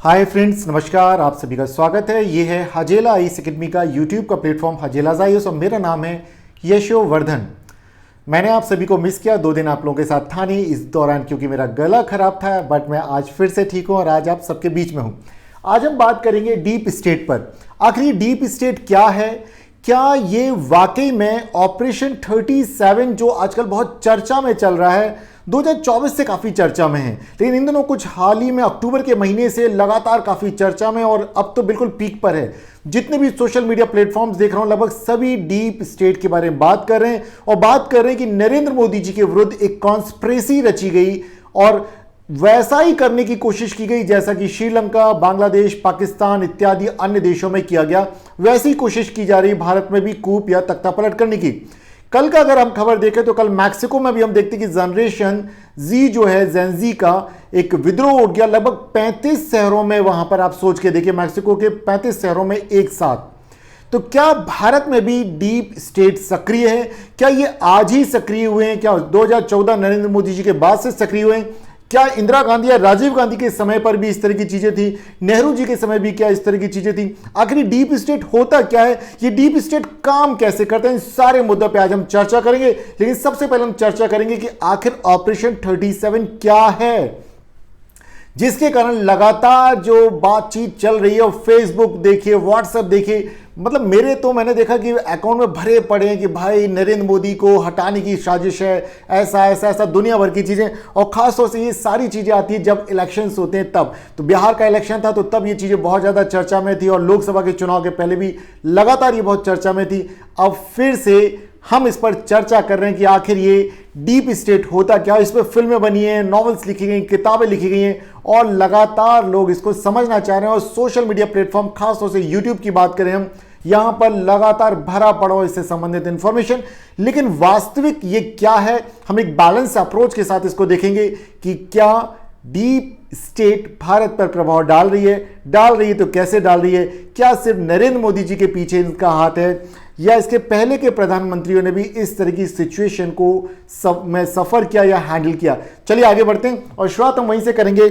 Hi friends, नमस्कार। आप सभी का स्वागत है। ये है हजेला आईएएस एकेडमी का यूट्यूब का प्लेटफॉर्म हजेला आईएएस और मेरा नाम है यशोवर्धन। मैंने आप सभी को मिस किया, 2 दिन आप लोगों के साथ था नहीं इस दौरान क्योंकि मेरा गला खराब था, बट मैं आज फिर से ठीक हूँ और आज आप सबके बीच में हूँ। आज हम बात करेंगे डीप स्टेट पर। आखिर ये डीप स्टेट क्या है, क्या ये वाकई में ऑपरेशन 37 जो आजकल बहुत चर्चा में चल रहा है, 2024 से काफ़ी चर्चा में है, लेकिन इन दिनों कुछ हाल ही में अक्टूबर के महीने से लगातार काफ़ी चर्चा में और अब तो बिल्कुल पीक पर है। जितने भी सोशल मीडिया प्लेटफॉर्म्स देख रहा हूं, लगभग सभी डीप स्टेट के बारे में बात कर रहे हैं और बात कर रहे हैं कि नरेंद्र मोदी जी के विरुद्ध एक कॉन्स्पिरेसी रची गई और वैसा ही करने की कोशिश की गई जैसा कि श्रीलंका, बांग्लादेश, पाकिस्तान इत्यादि अन्य देशों में किया गया। वैसी कोशिश की जा रही भारत में भी कूप या तख्तापलट करने की। कल का अगर हम खबर देखें तो कल मैक्सिको में भी हम देखते हैं कि जनरेशन जी जो है, जेन-जी का एक विद्रोह उठ गया लगभग 35 शहरों में। वहां पर आप सोच के देखिए, मैक्सिको के 35 शहरों में एक साथ। तो क्या भारत में भी डीप स्टेट सक्रिय है? क्या ये आज ही सक्रिय हुए हैं? क्या 2014 नरेंद्र मोदी जी के बाद से सक्रिय हुए हैं? क्या इंदिरा गांधी या राजीव गांधी के समय पर भी इस तरह की चीजें थी? नेहरू जी के समय भी क्या इस तरह की चीजें थी? आखिर डीप स्टेट होता क्या है, ये डीप स्टेट काम कैसे करते हैं, इन सारे मुद्दों पे आज हम चर्चा करेंगे। लेकिन सबसे पहले हम चर्चा करेंगे कि आखिर ऑपरेशन 37 क्या है, जिसके कारण लगातार जो बातचीत चल रही है। और फेसबुक देखिए, व्हाट्सएप देखिए, मतलब मैंने देखा कि अकाउंट में भरे पड़े हैं कि भाई नरेंद्र मोदी को हटाने की साजिश है, ऐसा ऐसा ऐसा दुनिया भर की चीज़ें। और खास तौर से ये सारी चीज़ें आती हैं जब इलेक्शंस होते हैं तब। तो बिहार का इलेक्शन था तो तब ये चीज़ें बहुत ज़्यादा चर्चा में थी और लोकसभा के चुनाव के पहले भी लगातार ये बहुत चर्चा में थी। अब फिर से हम इस पर चर्चा कर रहे हैं कि आखिर ये डीप स्टेट होता क्या। इस पर फिल्में बनी हैं, नॉवेल्स लिखी गई, किताबें लिखी गई हैं और लगातार लोग इसको समझना चाह रहे हैं। और सोशल मीडिया प्लेटफॉर्म, खासतौर से यूट्यूब की बात करें हम, यहां पर लगातार भरा पड़ा इससे संबंधित इंफॉर्मेशन। लेकिन वास्तविक ये क्या है, हम एक बैलेंस अप्रोच के साथ इसको देखेंगे कि क्या डीप स्टेट भारत पर प्रभाव डाल रही है तो कैसे डाल रही है? क्या सिर्फ नरेंद्र मोदी जी के पीछे इनका हाथ है या इसके पहले के प्रधानमंत्रियों ने भी इस तरह की सिचुएशन को में सफर किया या हैंडल किया? चलिए आगे बढ़ते हैं और शुरुआत हम वहीं से करेंगे।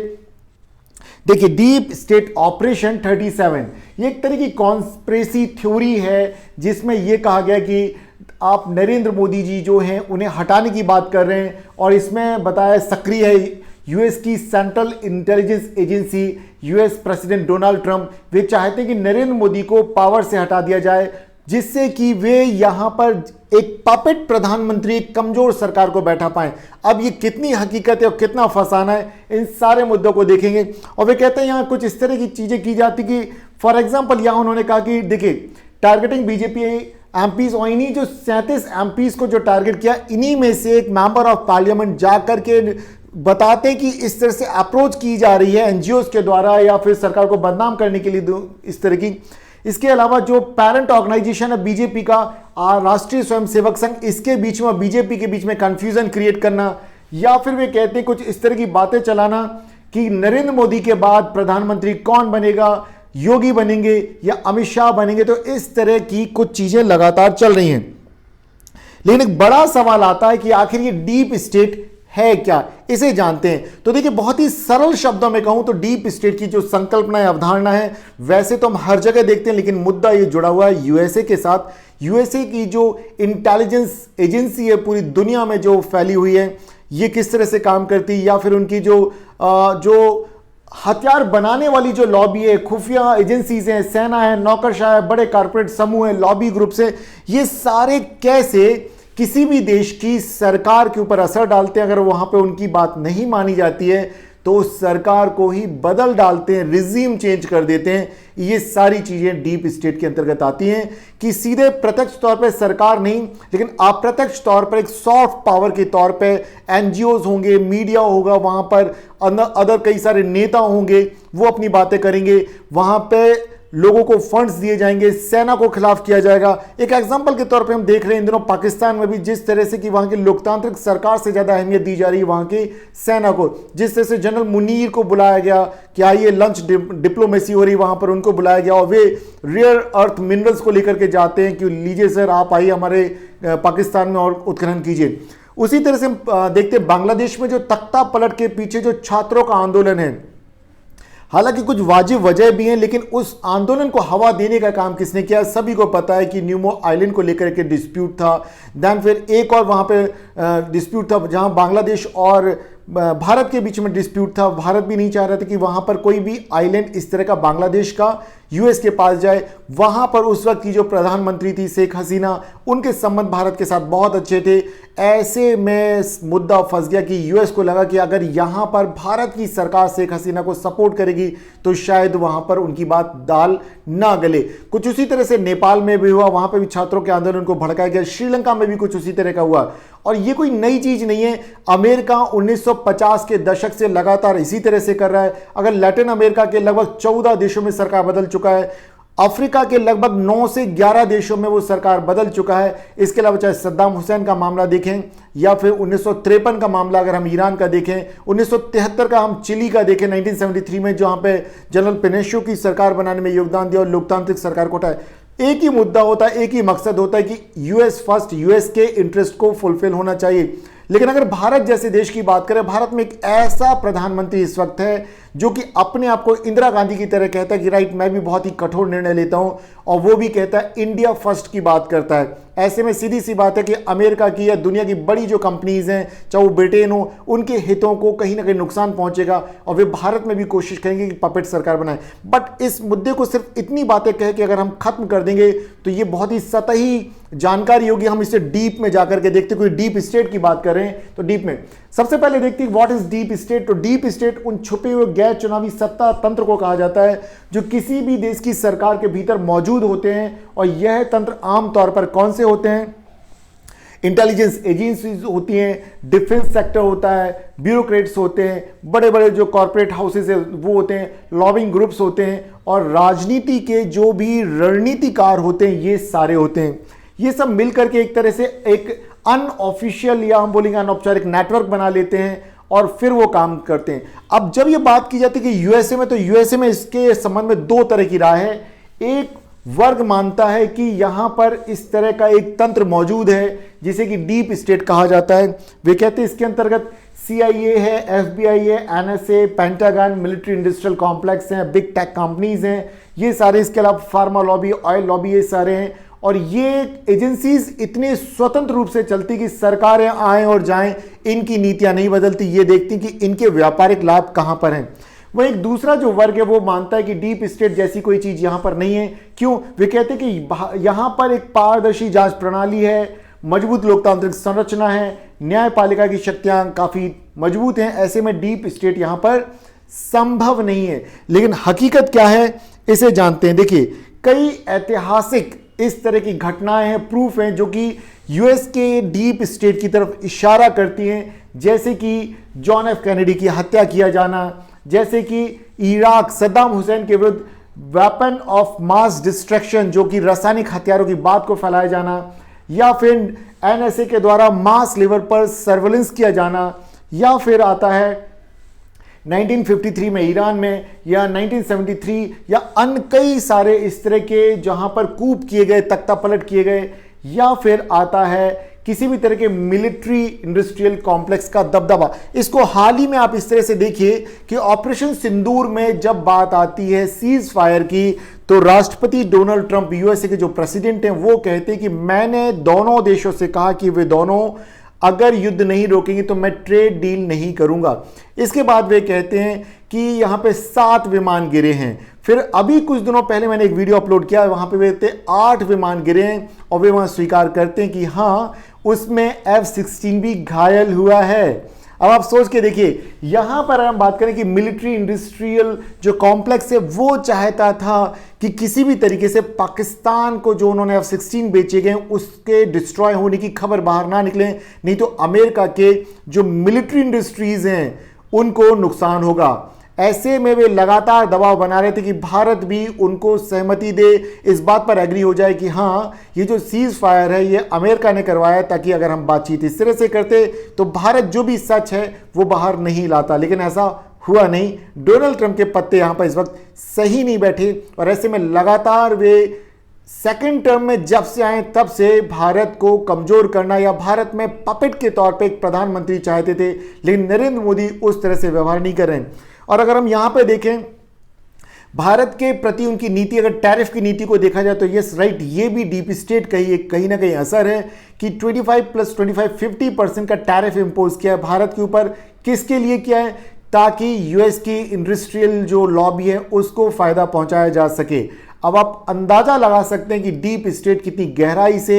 देखिए, डीप स्टेट ऑपरेशन 37 ये एक तरह की कॉन्स्पिरेसी थ्योरी है जिसमें यह कहा गया कि आप नरेंद्र मोदी जी जो हैं उन्हें हटाने की बात कर रहे हैं। और इसमें बताया सक्रिय है यूएस की Central Intelligence Agency, US president Donald Trump. वे चाहते हैं कि नरेंद्र मोदी को पावर से हटा दिया जाए जिससे कि वे यहां पर एक पपेट प्रधानमंत्री, एक कमजोर सरकार को बैठा पाए। अब ये कितनी हकीकत है और कितना फसाना है, इन सारे मुद्दों को देखेंगे। और वे कहते हैं यहां कुछ इस तरह की चीजें की जाती कि फॉर एग्जांपल यहां उन्होंने कहा कि देखिए, टारगेटिंग बीजेपी एमपीज और इन्हीं जो 37 एमपीज को जो टारगेट किया, इन्हीं में से एक मेंबर ऑफ पार्लियामेंट जाकर के बताते कि इस तरह से अप्रोच की जा रही है एनजीओ के द्वारा या फिर सरकार को बदनाम करने के लिए इस तरह की। इसके अलावा जो पेरेंट ऑर्गेनाइजेशन है बीजेपी का, राष्ट्रीय स्वयंसेवक संघ, इसके बीच में बीजेपी के बीच में कंफ्यूजन क्रिएट करना, या फिर वे कहते हैं कुछ इस तरह की बातें चलाना कि नरेंद्र मोदी के बाद प्रधानमंत्री कौन बनेगा, योगी बनेंगे या अमित शाह बनेंगे। तो इस तरह की कुछ चीजें लगातार चल रही हैं। लेकिन एक बड़ा सवाल आता है कि आखिर ये डीप स्टेट है क्या, इसे जानते हैं। तो देखिए, बहुत ही सरल शब्दों में कहूं तो डीप स्टेट की जो संकल्पना है, अवधारणा है, वैसे तो हम हर जगह देखते हैं, लेकिन मुद्दा ये जुड़ा हुआ है यूएसए के साथ। यूएसए की जो इंटेलिजेंस एजेंसी है पूरी दुनिया में जो फैली हुई है, ये किस तरह से काम करती है, या फिर उनकी जो हथियार बनाने वाली जो लॉबी है, खुफिया एजेंसीज हैं, सेना है, नौकरशाह है, बड़े कारपोरेट समूह है, लॉबी ग्रुप्स है, ये सारे कैसे किसी भी देश की सरकार के ऊपर असर डालते हैं। अगर वहां पे उनकी बात नहीं मानी जाती है तो उस सरकार को ही बदल डालते हैं, रिजीम चेंज कर देते हैं। ये सारी चीजें डीप स्टेट के अंतर्गत आती हैं कि सीधे प्रत्यक्ष तौर पर सरकार नहीं, लेकिन अप्रत्यक्ष तौर पर एक सॉफ्ट पावर के तौर पे एनजीओज होंगे, मीडिया होगा, वहां पर अदर कई सारे नेता होंगे, वो अपनी बातें करेंगे, वहां पे लोगों को फंड्स दिए जाएंगे, सेना को खिलाफ किया जाएगा। एक एग्जांपल के तौर पे हम देख रहे हैं इन दिनों पाकिस्तान में भी जिस तरह से कि वहां की लोकतांत्रिक सरकार से ज्यादा अहमियत दी जा रही है वहां की सेना को। जिस तरह से जनरल मुनीर को बुलाया गया कि आइए लंच डिप्लोमेसी हो रही, वहां पर उनको बुलाया गया और वे रेयर अर्थ मिनरल्स को लेकर के जाते हैं कि लीजिए सर आप आइए हमारे पाकिस्तान में और उत्खनन कीजिए। उसी तरह से हम देखते हैं बांग्लादेश में जो तख्ता पलट के पीछे जो छात्रों का आंदोलन है, हालांकि कुछ वाजिब वजह भी हैं, लेकिन उस आंदोलन को हवा देने का काम किसने किया? सभी को पता है कि न्यूमो आइलैंड को लेकर के डिस्प्यूट था। देन फिर एक और वहां पे डिस्प्यूट था जहां बांग्लादेश और भारत के बीच में डिस्प्यूट था। भारत भी नहीं चाह रहा था कि वहां पर कोई भी आइलैंड इस तरह का बांग्लादेश का यूएस के पास जाए। वहां पर उस वक्त की जो प्रधानमंत्री थी शेख हसीना, उनके संबंध भारत के साथ बहुत अच्छे थे। ऐसे में मुद्दा फंस गया कि यूएस को लगा कि अगर यहां पर भारत की सरकार शेख हसीना को सपोर्ट करेगी तो शायद वहां पर उनकी बात दाल ना गले। कुछ उसी तरह से नेपाल में भी हुआ, वहां पर भी छात्रों के आंदोलन को भड़काया गया। श्रीलंका में भी कुछ उसी तरह का हुआ। और ये कोई नई चीज नहीं है, अमेरिका 1950 के दशक से लगातार इसी तरह से कर रहा है। अगर लैटिन अमेरिका के लगभग 14 देशों में सरकार बदल चुका है, अफ्रीका के लगभग 9 से 11 देशों में वो सरकार बदल चुका है। इसके अलावा चाहे सद्दाम हुसैन का मामला देखें या फिर 1953 का मामला अगर हम ईरान का देखें, 1973 का हम चिली का देखें, 1973 में जहां पे जनरल पिनोशे की सरकार बनाने में योगदान दिया और लोकतांत्रिक सरकार को हटाया। एक ही मुद्दा होता है, एक ही मकसद होता है कि यूएस फर्स्ट, यूएस के इंटरेस्ट को फुलफिल होना चाहिए। लेकिन अगर भारत जैसे देश की बात करें, भारत में एक ऐसा प्रधानमंत्री इस वक्त है जो कि अपने आप को इंदिरा गांधी की तरह कहता है कि राइट, मैं भी बहुत ही कठोर निर्णय लेता हूं, और वो भी कहता है इंडिया फर्स्ट की बात करता है। ऐसे में सीधी सी बात है कि अमेरिका की या दुनिया की बड़ी जो कंपनीज हैं, चाहे वो ब्रिटेन हो, उनके हितों को कहीं ना कहीं नुकसान पहुंचेगा और वे भारत में भी कोशिश करेंगे कि पपेट सरकार बनाए। बट इस मुद्दे को सिर्फ इतनी बातें कह के अगर हम खत्म कर देंगे तो ये बहुत ही सतही जानकारी होगी। हम इसे डीप में जाकर के देखते, कोई डीप स्टेट की बात करें तो डीप में सबसे पहले देखते हैं व्हाट इज डीप स्टेट। तो डीप स्टेट उन छुपे हुए गैर चुनावी सत्ता तंत्र को कहा जाता है जो किसी भी देश की सरकार के भीतर मौजूद होते हैं। और यह तंत्र आमतौर पर कौन से होते हैं? इंटेलिजेंस एजेंसीज होती हैं, डिफेंस सेक्टर होता है, ब्यूरोक्रेट्स होते हैं, बड़े बड़े जो कॉर्पोरेट हाउसेस है वो होते हैं, लॉबिंग ग्रुप्स होते हैं, और राजनीति के जो भी रणनीतिकार होते हैं ये सारे होते हैं। ये सब मिलकर के एक तरह से एक अनऑफिशियल या हम बोलेंगे अनौपचारिक नेटवर्क बना लेते हैं और फिर वो काम करते हैं। अब जब ये बात की जाती है कि यूएसए में, तो यूएसए में इसके संबंध में दो तरह की राय है। एक वर्ग मानता है कि यहां पर इस तरह का एक तंत्र मौजूद है जिसे कि डीप स्टेट कहा जाता है। वे कहते हैं इसके अंतर्गत CIA है, FBI है, NSA, pentagon, military industrial complex हैं, बिग टेक कंपनीज हैं, ये सारे, इसके अलावा फार्मा लॉबी, ऑयल लॉबी, ये सारे हैं। और ये एजेंसीज इतने स्वतंत्र रूप से चलती कि सरकारें आएं और जाएं, इनकी नीतियां नहीं बदलती, ये देखती कि इनके व्यापारिक लाभ कहां पर हैं। वह एक दूसरा जो वर्ग है वो मानता है कि डीप स्टेट जैसी कोई चीज यहां पर नहीं है। क्यों? वे कहते हैं कि यहां पर एक पारदर्शी जांच प्रणाली है, मजबूत लोकतांत्रिक संरचना है, न्यायपालिका की शक्तियां काफी मजबूत हैं। ऐसे में डीप स्टेट यहां पर संभव नहीं है। लेकिन हकीकत क्या है इसे जानते हैं। देखिए, कई ऐतिहासिक इस तरह की घटनाएं हैं, प्रूफ हैं जो कि यूएस के डीप स्टेट की तरफ इशारा करती हैं। जैसे कि जॉन एफ कैनेडी की हत्या किया जाना, जैसे कि इराक सद्दाम हुसैन के विरुद्ध वेपन ऑफ मास डिस्ट्रक्शन जो कि रासायनिक हथियारों की बात को फैलाया जाना, या फिर NSA के द्वारा मास लेवल पर सर्वेलेंस किया जाना, या फिर आता है 1953 में ईरान में, या 1973, या अन्य कई सारे इस तरह के जहां पर कूप किए गए, तख्ता पलट किए गए, या फिर आता है किसी भी तरह के मिलिट्री इंडस्ट्रियल कॉम्प्लेक्स का दबदबा। इसको हाल ही में आप इस तरह से देखिए कि ऑपरेशन सिंदूर में जब बात आती है सीज फायर की, तो राष्ट्रपति डोनाल्ड ट्रंप, यूएसए के जो प्रेसिडेंट हैं, वो कहते हैं कि मैंने दोनों देशों से कहा कि वे दोनों अगर युद्ध नहीं रोकेंगे तो मैं ट्रेड डील नहीं करूंगा। इसके बाद वे कहते हैं कि यहां पे 7 विमान गिरे हैं। फिर अभी कुछ दिनों पहले मैंने एक वीडियो अपलोड किया, वहां पे वे कहते हैं 8 विमान गिरे हैं, और वे वहां स्वीकार करते हैं कि हां उसमें F-16 भी घायल हुआ है। अब आप सोच के देखिए, यहां पर हम बात करें कि मिलिट्री इंडस्ट्रियल जो कॉम्प्लेक्स है वो चाहता था कि किसी भी तरीके से पाकिस्तान को जो उन्होंने F-16 बेचे गए उसके डिस्ट्रॉय होने की खबर बाहर ना निकले, नहीं तो अमेरिका के जो मिलिट्री इंडस्ट्रीज हैं उनको नुकसान होगा। ऐसे में वे लगातार दबाव बना रहे थे कि भारत भी उनको सहमति दे, इस बात पर एग्री हो जाए कि हाँ ये जो सीज फायर है ये अमेरिका ने करवाया, ताकि अगर हम बातचीत इस तरह से करते तो भारत जो भी सच है वो बाहर नहीं लाता। लेकिन ऐसा हुआ नहीं। डोनाल्ड ट्रंप के पत्ते यहां पर इस वक्त सही नहीं बैठे, और ऐसे में लगातार वे सेकेंड टर्म में जब से आए तब से भारत को कमजोर करना या भारत में पपेट के तौर पे एक प्रधानमंत्री चाहते थे, लेकिन नरेंद्र मोदी उस तरह से व्यवहार नहीं कर रहे हैं। और अगर हम यहां पे देखें भारत के प्रति उनकी नीति, अगर टैरिफ की नीति को देखा जाए तो यस राइट, ये भी डीप स्टेट का ही कहीं ना कहीं असर है कि 25 + 25 50% का टैरिफ इंपोज किया है भारत के ऊपर। किसके लिए किया है? ताकि यूएस की इंडस्ट्रियल जो लॉबी है उसको फायदा पहुंचाया जा सके। अब आप अंदाजा लगा सकते हैं कि डीप स्टेट कितनी गहराई से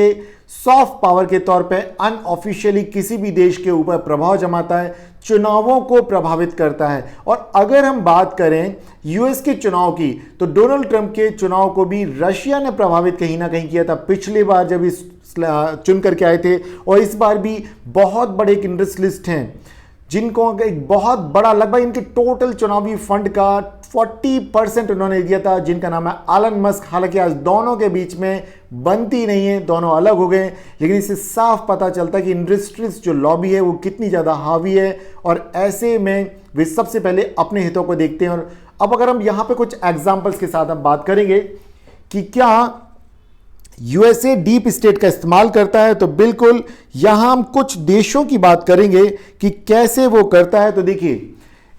सॉफ्ट पावर के तौर पे अनऑफिशियली किसी भी देश के ऊपर प्रभाव जमाता है, चुनावों को प्रभावित करता है। और अगर हम बात करें यूएस के चुनाव की, तो डोनाल्ड ट्रंप के चुनाव को भी रशिया ने प्रभावित कहीं ना कहीं किया था पिछली बार जब इस चुन करके आए थे, और इस बार भी बहुत बड़े एक इंडस्ट्रियलिस्ट हैं जिनको एक बहुत बड़ा, लगभग इनके टोटल चुनावी फंड का 40% उन्होंने दिया था, जिनका नाम है एलन मस्क। हालांकि आज दोनों के बीच में बनती नहीं है, दोनों अलग हो गए, लेकिन इससे साफ पता चलता है कि इंडस्ट्रीज जो लॉबी है वो कितनी ज़्यादा हावी है, और ऐसे में वे सबसे पहले अपने हितों को देखते हैं। और अब अगर हम यहाँ पे कुछ एग्जाम्पल्स के साथ हम बात करेंगे कि क्या यूएसए डीप स्टेट का इस्तेमाल करता है, तो बिल्कुल यहां हम कुछ देशों की बात करेंगे कि कैसे वो करता है। तो देखिए,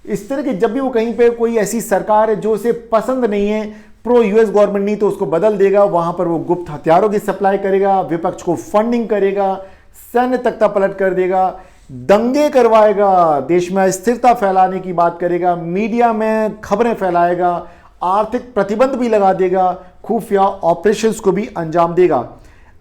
इस तरह के जब भी वो कहीं पे कोई ऐसी सरकार है जो उसे पसंद नहीं है, प्रो यूएस गवर्नमेंट नहीं, तो उसको बदल देगा, वहां पर वो गुप्त हथियारों की सप्लाई करेगा, विपक्ष को फंडिंग करेगा, सैन्य तख्ता पलट कर देगा, दंगे करवाएगा, देश में अस्थिरता फैलाने की बात करेगा, मीडिया में खबरें फैलाएगा, आर्थिक प्रतिबंध भी लगा देगा, खुफिया ऑपरेशंस को भी अंजाम देगा।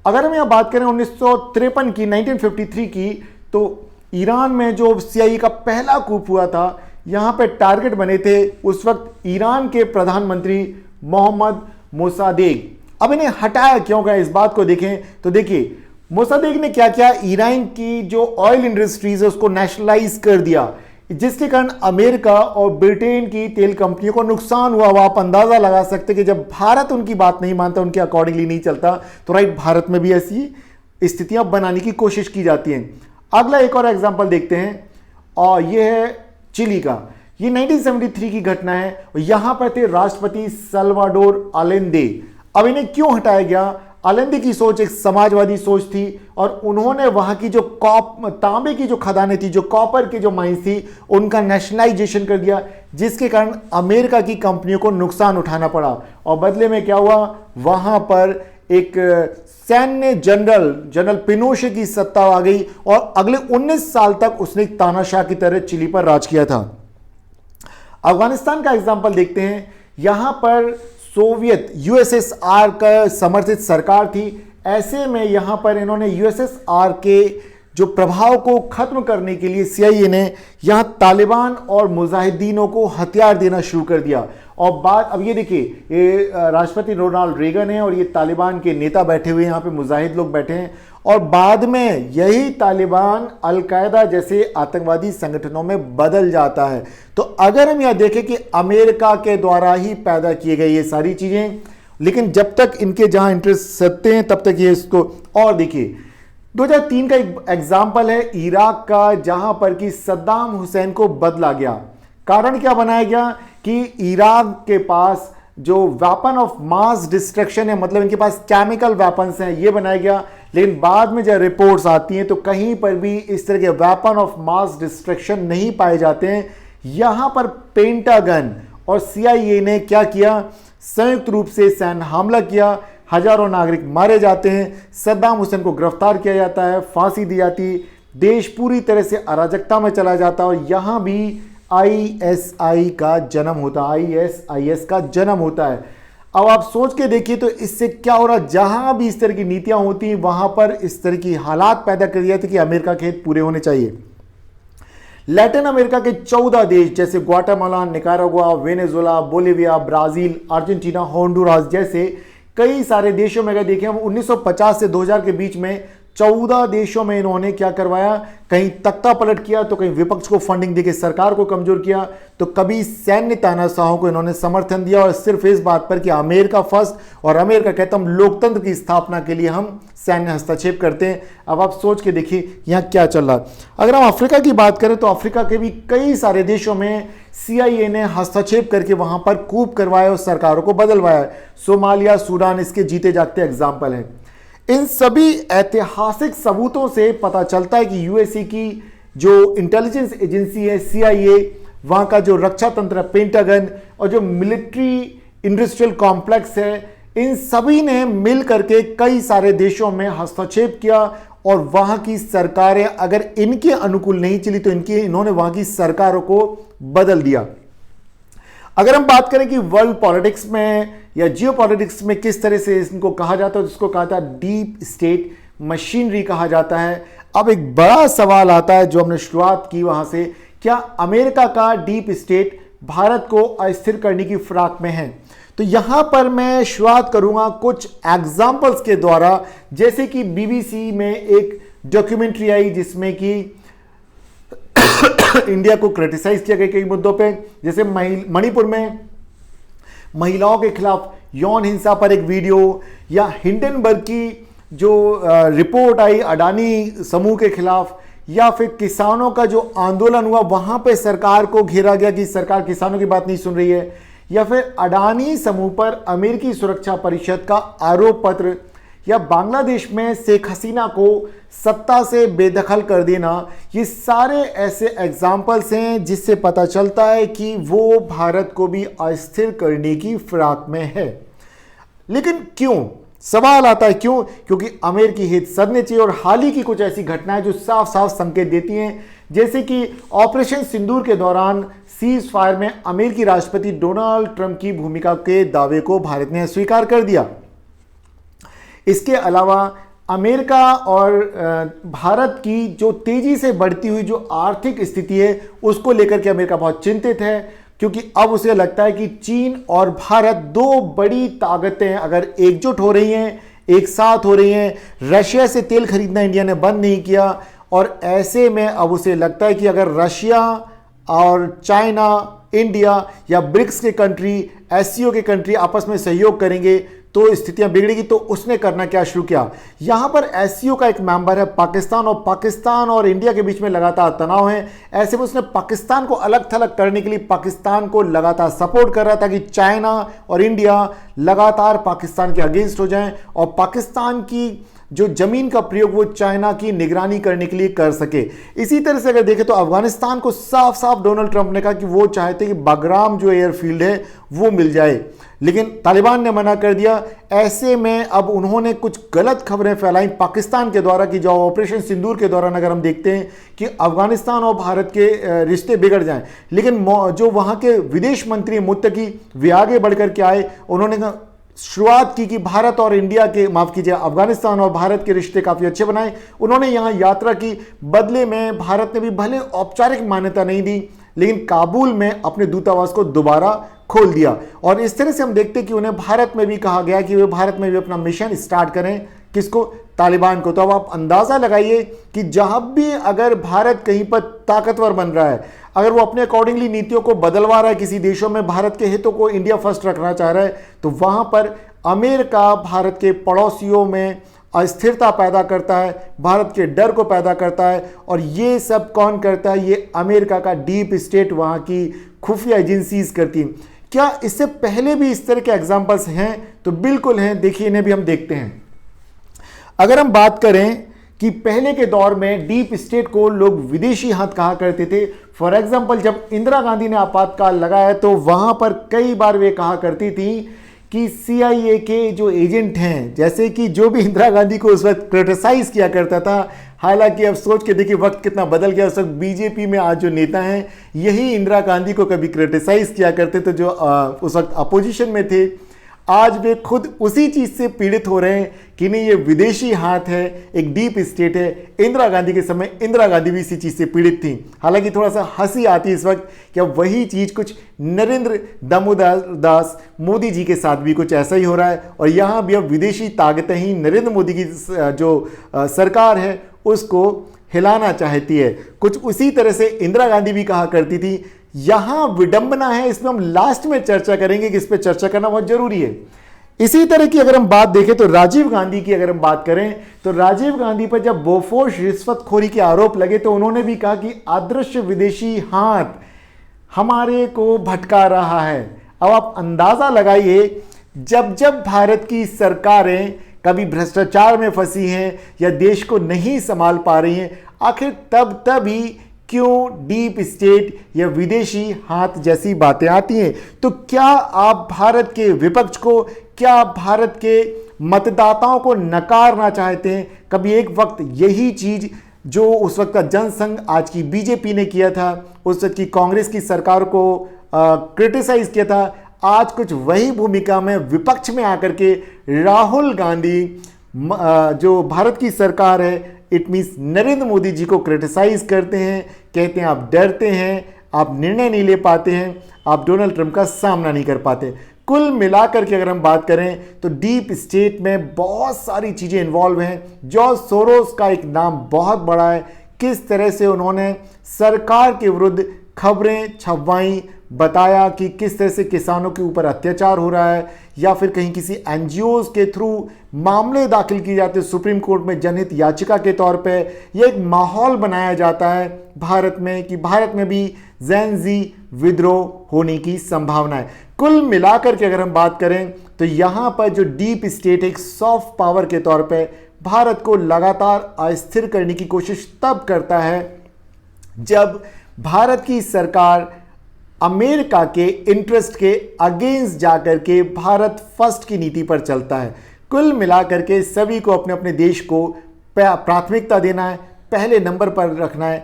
अगर हम यहां बात करें 1953 की, 1953 की, तो ईरान में जो सीआईए का पहला कूप हुआ था, यहां पे टारगेट बने थे उस वक्त ईरान के प्रधानमंत्री मोहम्मद मोसादेक। अब इन्हें हटाया क्यों गया, इस बात को देखें तो देखिए, मोसादेक ने क्या किया, ईरान की जो ऑयल इंडस्ट्रीज है उसको नेशनलाइज कर दिया, जिसके कारण अमेरिका और ब्रिटेन की तेल कंपनियों को नुकसान हुआ। आप अंदाजा लगा सकते हैं कि जब भारत उनकी बात नहीं मानता, उनके अकॉर्डिंगली नहीं चलता, तो राइट, भारत में भी ऐसी स्थितियां बनाने की कोशिश की जाती हैं। अगला एक और एग्जांपल देखते हैं, और यह है चिली का। ये 1973 की घटना है, और यहां पर थे राष्ट्रपति साल्वाडोर अलेंदे। अब इन्हें क्यों हटाया गया? अलेंदे की सोच एक समाजवादी सोच थी, और उन्होंने वहां की जो तांबे की जो खदानें थी, जो कॉपर की जो माइंस थी, उनका नेशनलाइजेशन कर दिया, जिसके कारण अमेरिका की कंपनियों को नुकसान उठाना पड़ा। और बदले में क्या हुआ, वहां पर एक सैन्य जनरल पिनोशे की सत्ता आ गई, और अगले 19 साल तक उसने तानाशाह की तरह चिली पर राज किया था। अफगानिस्तान का एग्जाम्पल देखते हैं। यहां पर सोवियत यूएसएसआर का समर्थित सरकार थी, ऐसे में यहां पर इन्होंने यूएसएसआर के जो प्रभाव को खत्म करने के लिए सीआईए ने यहां तालिबान और मुजाहिदीनों को हथियार देना शुरू कर दिया। और बात, अब ये देखिए, ये राष्ट्रपति रोनाल्ड रेगन है, और ये तालिबान के नेता बैठे हुए हैं, यहाँ पे मुजाहिद लोग बैठे हैं, और बाद में यही तालिबान अलकायदा जैसे आतंकवादी संगठनों में बदल जाता है। तो अगर हम यह देखें कि अमेरिका के द्वारा ही पैदा किए गए ये सारी चीजें, लेकिन जब तक इनके जहां इंटरेस्ट सत्ते हैं तब तक ये इसको। और देखिए, 2003 का एक एग्जाम्पल है इराक का, जहां पर कि सद्दाम हुसैन को बदला गया। कारण क्या बनाया गया कि इराक के पास जो वेपन ऑफ मास डिस्ट्रक्शन है, मतलब इनके पास केमिकल वेपन्स हैं, ये बनाया गया। लेकिन बाद में जब रिपोर्ट्स आती हैं तो कहीं पर भी इस तरह के वेपन ऑफ मास डिस्ट्रक्शन नहीं पाए जाते हैं। यहां पर पेंटागन और सीआईए ने क्या किया, संयुक्त रूप से सैन्य हमला किया, हजारों नागरिक मारे जाते हैं, सद्दाम हुसैन को गिरफ्तार किया जाता है, फांसी दी जाती, देश पूरी तरह से अराजकता में चला जाता, और यहां भी आईएसआई का जन्म होता है, आईएसआईएस का जन्म होता है। अब आप सोच के देखिए तो इससे क्या हो रहा, जहां भी इस तरह की नीतियां होती हैं वहां पर इस तरह की हालात पैदा कर दिया था कि अमेरिका के हित पूरे होने चाहिए। लैटिन अमेरिका के 14 देश जैसे Guatemala, Nicaragua, Venezuela, Bolivia, Brazil, Argentina, Honduras जैसे कई सारे देशों में अगर देखें, हम 1950 से 2000 के बीच में 14 देशों में इन्होंने क्या करवाया, कहीं तख्ता पलट किया, तो कहीं विपक्ष को फंडिंग देकर सरकार को कमजोर किया, तो कभी सैन्य तानाशाहों को इन्होंने समर्थन दिया, और सिर्फ इस बात पर कि अमेरिका फर्स्ट, और अमेरिका कहता हम लोकतंत्र की स्थापना के लिए हम सैन्य हस्तक्षेप करते हैं। अब आप सोच के देखिए यहाँ क्या चल रहा है। अगर हम अफ्रीका की बात करें तो अफ्रीका के भी कई सारे देशों में सीआईए ने हस्तक्षेप करके वहां पर कूप करवाया और सरकारों को बदलवाया। सोमालिया, सूडान इसके जीते जागते एग्जाम्पल हैं। इन सभी ऐतिहासिक सबूतों से पता चलता है कि यूएसए की जो इंटेलिजेंस एजेंसी है सीआईए, वहां का जो रक्षा तंत्र पेंटागन, और जो मिलिट्री इंडस्ट्रियल कॉम्प्लेक्स है, इन सभी ने मिल करके कई सारे देशों में हस्तक्षेप किया और वहां की सरकारें अगर इनके अनुकूल नहीं चली तो इन्होंने वहां की सरकारों को बदल दिया। अगर हम बात करें कि वर्ल्ड पॉलिटिक्स में या जियो पॉलिटिक्स में किस तरह से इनको कहा जाता है, जिसको कहा था डीप स्टेट मशीनरी कहा जाता है। अब एक बड़ा सवाल आता है जो हमने शुरुआत की वहां से, क्या अमेरिका का डीप स्टेट भारत को अस्थिर करने की फिराक में है? तो यहां पर मैं शुरुआत करूंगा कुछ एग्जाम्पल्स के द्वारा, जैसे कि बीबीसी में एक डॉक्यूमेंट्री आई जिसमें कि इंडिया को क्रिटिसाइज किया गया कई मुद्दों पे, जैसे मणिपुर में महिलाओं के खिलाफ यौन हिंसा पर एक वीडियो, या हिंडनबर्ग की जो रिपोर्ट आई अडानी समूह के खिलाफ, या फिर किसानों का जो आंदोलन हुआ वहां पे सरकार को घेरा गया कि सरकार किसानों की बात नहीं सुन रही है, या फिर अडानी समूह पर अमेरिकी सुरक्षा परिषद का आरोप पत्र, या बांग्लादेश में शेख हसीना को सत्ता से बेदखल कर देना। ये सारे ऐसे एग्जाम्पल्स हैं जिससे पता चलता है कि वो भारत को भी अस्थिर करने की फिराक में है। लेकिन क्यों? सवाल आता है क्यों? क्योंकि अमेरिकी हित सदने चाहिए और हाल ही की कुछ ऐसी घटनाएं जो साफ साफ संकेत देती हैं, जैसे कि ऑपरेशन सिंदूर के दौरान सीज फायर में अमेरिकी राष्ट्रपति डोनाल्ड ट्रंप की भूमिका के दावे को भारत ने स्वीकार कर दिया। इसके अलावा अमेरिका और भारत की जो तेजी से बढ़ती हुई जो आर्थिक स्थिति है उसको लेकर के अमेरिका बहुत चिंतित है, क्योंकि अब उसे लगता है कि चीन और भारत दो बड़ी ताकतें अगर एकजुट हो रही हैं, एक साथ हो रही हैं। रशिया से तेल खरीदना इंडिया ने बंद नहीं किया, और ऐसे में अब उसे लगता है कि अगर रशिया और चाइना, इंडिया या ब्रिक्स के कंट्री, एससीओ के कंट्री आपस में सहयोग करेंगे तो स्थितियां बिगड़ेगी। तो उसने करना क्या शुरू किया, यहां पर एससीओ का एक मेंबर है पाकिस्तान और इंडिया के बीच में लगातार तनाव है। ऐसे में उसने पाकिस्तान को अलग थलग करने के लिए पाकिस्तान को लगातार सपोर्ट कर रहा था कि चाइना और इंडिया लगातार पाकिस्तान के अगेंस्ट हो जाएं और पाकिस्तान की जो जमीन का प्रयोग वो चाइना की निगरानी करने के लिए कर सके। इसी तरह से अगर देखें तो अफगानिस्तान को साफ साफ डोनाल्ड ट्रंप ने कहा कि वो चाहते कि बाग्राम जो एयरफील्ड है वो मिल जाए, लेकिन तालिबान ने मना कर दिया। ऐसे में अब उन्होंने कुछ गलत खबरें फैलाई पाकिस्तान के द्वारा कि जो ऑपरेशन सिंदूर के दौरान अगर हम देखते हैं कि अफगानिस्तान और भारत के रिश्ते बिगड़ जाएं, लेकिन जो वहां के विदेश मंत्री मुत्तकी वे आगे बढ़कर के आए, उन्होंने शुरुआत की कि भारत और इंडिया के अफगानिस्तान और भारत के रिश्ते काफी अच्छे बनाए। उन्होंने यहां यात्रा की, बदले में भारत ने भी भले औपचारिक मान्यता नहीं दी लेकिन काबुल में अपने दूतावास को दोबारा खोल दिया। और इस तरह से हम देखते हैं कि उन्हें भारत में भी कहा गया कि वे भारत में भी अपना मिशन स्टार्ट करें, किसको? तालिबान को। तो अब आप अंदाजा लगाइए कि जहां भी अगर भारत कहीं पर ताकतवर बन रहा है, अगर वो अपने अकॉर्डिंगली नीतियों को बदलवा रहा है, किसी देशों में भारत के हितों को इंडिया फर्स्ट रखना चाह रहा है, तो वहां पर अमेरिका भारत के पड़ोसियों में अस्थिरता पैदा करता है, भारत के डर को पैदा करता है। और ये सब कौन करता है? ये अमेरिका का डीप स्टेट, वहां की खुफिया एजेंसीज करती हैं। क्या इससे पहले भी इस तरह के एग्जाम्पल्स हैं? तो बिल्कुल हैं, देखिए इन्हें भी हम देखते हैं। अगर हम बात करें कि पहले के दौर में डीप स्टेट को लोग विदेशी हाथ कहा करते थे। फॉर एग्जाम्पल, जब इंदिरा गांधी ने आपातकाल लगाया तो वहां पर कई बार वे कहा करती थी कि CIA के जो एजेंट हैं, जैसे कि जो भी इंदिरा गांधी को उस वक्त क्रिटिसाइज किया करता था, हालांकि अब सोच के देखिए वक्त कितना बदल गया। उस वक्त बीजेपी में आज जो नेता हैं यही इंदिरा गांधी को कभी क्रिटिसाइज किया करते थे, जो उस वक्त अपोजिशन में थे। आज वे खुद उसी चीज से पीड़ित हो रहे हैं कि नहीं, ये विदेशी हाथ है, एक डीप स्टेट है। इंदिरा गांधी के समय इंदिरा गांधी भी इसी चीज से पीड़ित थी। हालांकि थोड़ा सा हंसी आती है इस वक्त कि अब वही चीज कुछ नरेंद्र दामोदर दास मोदी जी के साथ भी कुछ ऐसा ही हो रहा है, और यहां भी अब विदेशी ताकतें ही नरेंद्र मोदी की जो सरकार है उसको हिलाना चाहती है। कुछ उसी तरह से इंदिरा गांधी भी कहा करती थी। यहां विडंबना है, इसमें हम लास्ट में चर्चा करेंगे कि इस पर चर्चा करना बहुत जरूरी है। इसी तरह की अगर हम बात देखें तो राजीव गांधी की अगर हम बात करें तो राजीव गांधी पर जब बोफोर्स रिश्वतखोरी के आरोप लगे तो उन्होंने भी कहा कि अदृश्य विदेशी हाथ हमारे को भटका रहा है। अब आप अंदाजा लगाइए, जब जब भारत की सरकारें कभी भ्रष्टाचार में फंसी हैं या देश को नहीं संभाल पा रही हैं, आखिर तब ही क्यों डीप स्टेट या विदेशी हाथ जैसी बातें आती हैं? तो क्या आप भारत के विपक्ष को, क्या भारत के मतदाताओं को नकारना चाहते हैं? कभी एक वक्त यही चीज जो उस वक्त का जनसंघ, आज की बीजेपी ने किया था, उस वक्त की कांग्रेस की सरकार को क्रिटिसाइज किया था, आज कुछ वही भूमिका में विपक्ष में आकर के राहुल गांधी जो भारत की सरकार है, इट मीन्स नरेंद्र मोदी जी को क्रिटिसाइज करते हैं, कहते हैं आप डरते हैं, आप निर्णय नहीं ले पाते हैं, आप डोनाल्ड ट्रंप का सामना नहीं कर पाते। कुल मिलाकर के अगर हम बात करें तो डीप स्टेट में बहुत सारी चीजें इन्वॉल्व हैं। जॉर्ज सोरोस का एक नाम बहुत बड़ा है, किस तरह से उन्होंने सरकार के विरुद्ध खबरें छपवाई, बताया कि किस तरह से किसानों के ऊपर अत्याचार हो रहा है, या फिर कहीं किसी एनजीओज के थ्रू मामले दाखिल किए जाते हैं सुप्रीम कोर्ट में जनहित याचिका के तौर पे। ये एक माहौल बनाया जाता है भारत में कि भारत में भी जेन जी विद्रोह होने की संभावना है। कुल मिलाकर के अगर हम बात करें तो यहां पर जो डीप स्टेट एक सॉफ्ट पावर के तौर पे भारत को लगातार अस्थिर करने की कोशिश तब करता है जब भारत की सरकार अमेरिका के इंटरेस्ट के अगेंस्ट जाकर के भारत फर्स्ट की नीति पर चलता है। कुल मिलाकर के सभी को अपने अपने देश को प्राथमिकता देना है, पहले नंबर पर रखना है।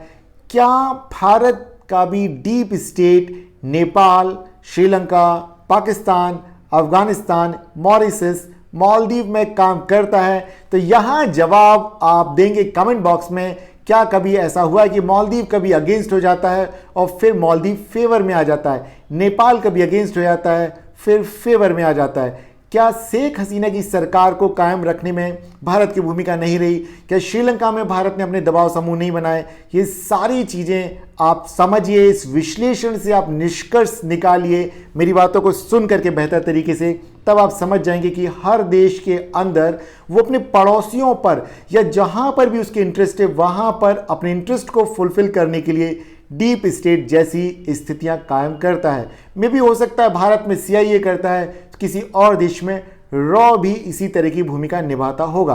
क्या भारत का भी deep state Nepal, Sri Lanka, Pakistan, Afghanistan, Mauritius, Maldives में काम करता है? तो यहां जवाब आप देंगे कमेंट बॉक्स में। क्या कभी ऐसा हुआ है कि मालदीव कभी अगेंस्ट हो जाता है और फिर मालदीव फेवर में आ जाता है? नेपाल कभी अगेंस्ट हो जाता है फिर फेवर में आ जाता है? क्या शेख हसीना की सरकार को कायम रखने में भारत की भूमिका नहीं रही? क्या श्रीलंका में भारत ने अपने दबाव समूह नहीं बनाए? ये सारी चीज़ें आप समझिए, इस विश्लेषण से आप निष्कर्ष निकालिए मेरी बातों को सुन करके बेहतर तरीके से, तब आप समझ जाएंगे कि हर देश के अंदर वो अपने पड़ोसियों पर या जहां पर भी उसके इंटरेस्ट है वहां पर अपने इंटरेस्ट को फुलफिल करने के लिए डीप स्टेट जैसी स्थितियां कायम करता है। मे भी हो सकता है भारत में सीआईए करता है, किसी और देश में रॉ भी इसी तरह की भूमिका निभाता होगा।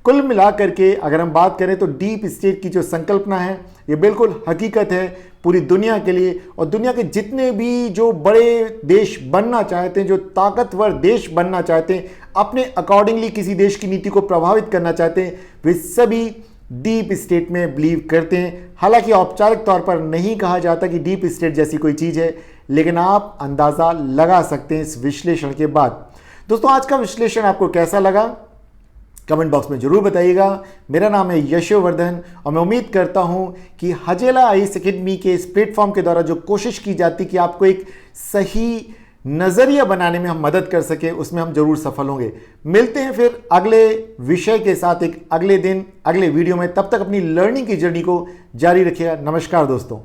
कुल मिलाकर के अगर हम बात करें तो डीप स्टेट की जो संकल्पना है ये बिल्कुल हकीकत है पूरी दुनिया के लिए। और दुनिया के जितने भी जो बड़े देश बनना चाहते हैं, जो ताकतवर देश बनना चाहते हैं, अपने अकॉर्डिंगली किसी देश की नीति को प्रभावित करना चाहते हैं, वे सभी डीप स्टेट में बिलीव करते हैं। हालांकि औपचारिक तौर पर नहीं कहा जाता कि डीप स्टेट जैसी कोई चीज़ है, लेकिन आप अंदाज़ा लगा सकते हैं इस विश्लेषण के बाद। दोस्तों, आज का विश्लेषण आपको कैसा लगा कमेंट बॉक्स में जरूर बताइएगा। मेरा नाम है यशोवर्धन और मैं उम्मीद करता हूं कि हजेला आईएएस एकेडमी के इस प्लेटफॉर्म के द्वारा जो कोशिश की जाती कि आपको एक सही नज़रिया बनाने में हम मदद कर सके, उसमें हम जरूर सफल होंगे। मिलते हैं फिर अगले विषय के साथ एक अगले दिन अगले वीडियो में। तब तक अपनी लर्निंग की जर्नी को जारी रखिएगा। नमस्कार दोस्तों।